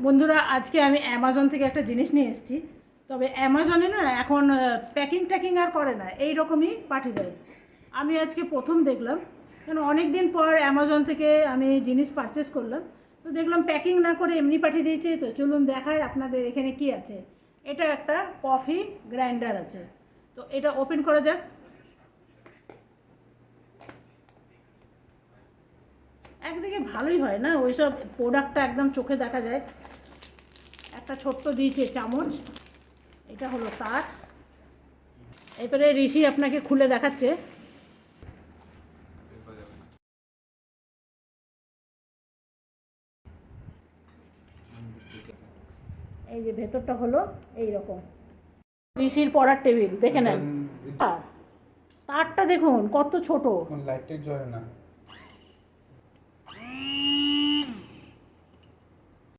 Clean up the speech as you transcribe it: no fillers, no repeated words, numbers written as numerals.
বন্ধুরা, আজকে আমি অ্যামাজন থেকে একটা জিনিস নিয়ে এসেছি। তবে অ্যামাজনে না এখন প্যাকিং ট্যাকিং আর করে না, এই রকমই পাঠিয়ে দেয়। আমি আজকে প্রথম দেখলাম, কারণ অনেক দিন পর অ্যামাজন থেকে আমি জিনিস পারচেস করলাম। তো দেখলাম প্যাকিং না করে এমনি পাঠিয়ে দিয়েছে। তো চলুন দেখায় আপনাদের এখানে কি আছে। এটা একটা কফি গ্রাইন্ডার আছে, তো এটা ওপেন করা যাক। একদিকে ভালোই হয় না, ওইসব প্রোডাক্টটা একদম চোখে দেখা যায়। একটা ছোট্ট দিয়েছে চামচ, এটা হলো তার। এরপরে ঋষি আপনাকে খুলে দেখাচ্ছে। এই যে ভেতরটা হলো এই রকম। ঋষির পড়ার টেবিল দেখে নেন। তারটা দেখুন কত ছোট। লাইটটা জ্বলে না।